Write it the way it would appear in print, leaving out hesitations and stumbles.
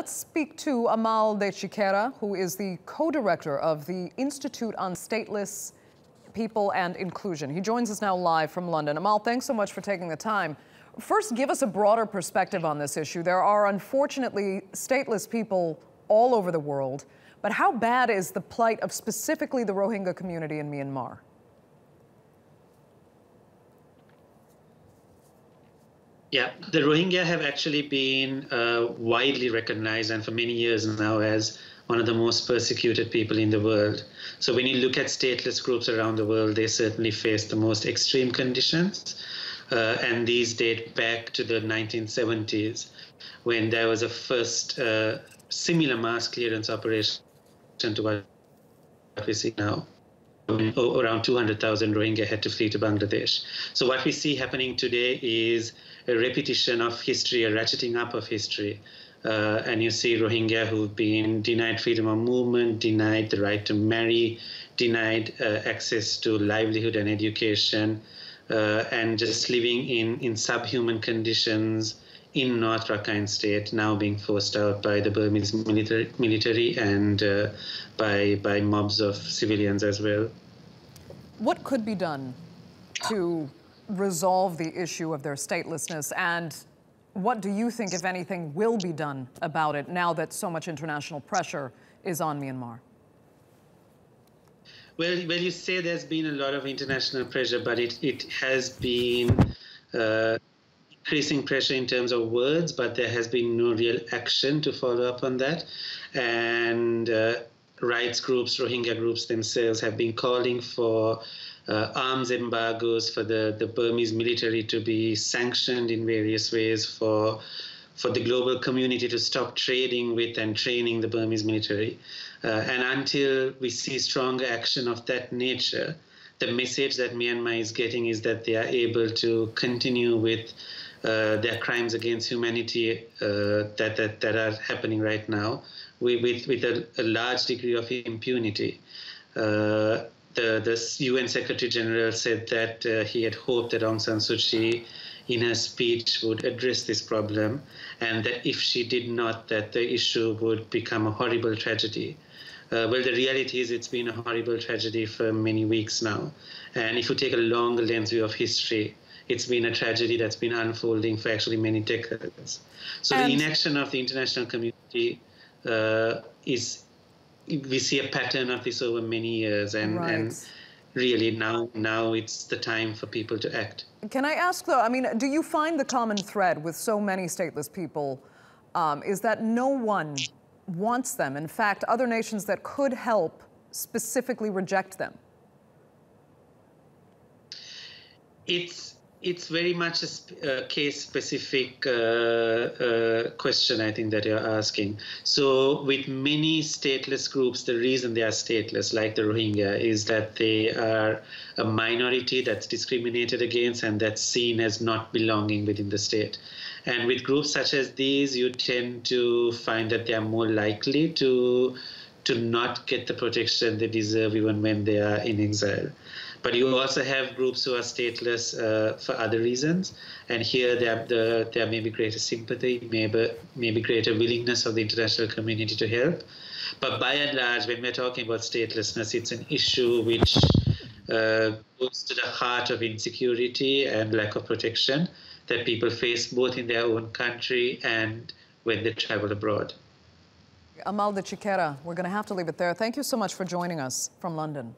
let's speak to Amal De Chickera, who is the co-director of the Institute on Stateless People and Inclusion. He joins us now live from London. Amal, thanks so much for taking the time. First, give us a broader perspective on this issue. There are unfortunately stateless people all over the world, but how bad is the plight of specifically the Rohingya community in Myanmar? Yeah, the Rohingya have actually been widely recognized and for many years now as one of the most persecuted people in the world. So when you look at stateless groups around the world, they certainly face the most extreme conditions. And these date back to the 1970s, when there was a first similar mass clearance operation to what we see now. Around 200,000 Rohingya had to flee to Bangladesh. So what we see happening today is a repetition of history, a ratcheting up of history. And you see Rohingya who've been denied freedom of movement, denied the right to marry, denied access to livelihood and education, and just living in subhuman conditions in North Rakhine State, now being forced out by the Burmese military and by mobs of civilians as well. What could be done to resolve the issue of their statelessness, and what do you think, if anything, will be done about it now that so much international pressure is on Myanmar? Well, you say there's been a lot of international pressure, but it has been increasing pressure in terms of words, but there has been no real action to follow up on that. And rights groups, Rohingya groups themselves have been calling for arms embargoes, for the Burmese military to be sanctioned in various ways, for the global community to stop trading with and training the Burmese military. And until we see stronger action of that nature, the message that Myanmar is getting is that they are able to continue with their crimes against humanity that are happening right now with a large degree of impunity. The UN Secretary General said that he had hoped that Aung San Suu Kyi in her speech would address this problem, and that if she did not, that the issue would become a horrible tragedy. Well, the reality is it's been a horrible tragedy for many weeks now. And if you take a longer lens view of history, it's been a tragedy that's been unfolding for actually many decades. So the inaction of the international community we see a pattern of this over many years, and really now it's the time for people to act. Can I ask, though, I mean, do you find the common thread with so many stateless people is that no one wants them? In fact, other nations that could help specifically reject them? It's very much a case-specific question, I think, that you're asking. So with many stateless groups, the reason they are stateless, like the Rohingya, is that they are a minority that's discriminated against and that's seen as not belonging within the state. And with groups such as these, you tend to find that they are more likely to not get the protection they deserve even when they are in exile. But you also have groups who are stateless for other reasons, and here there may be greater sympathy, maybe greater willingness of the international community to help. But by and large, when we're talking about statelessness, it's an issue which goes to the heart of insecurity and lack of protection that people face both in their own country and when they travel abroad. Amal De Chickera, we're going to have to leave it there. Thank you so much for joining us from London.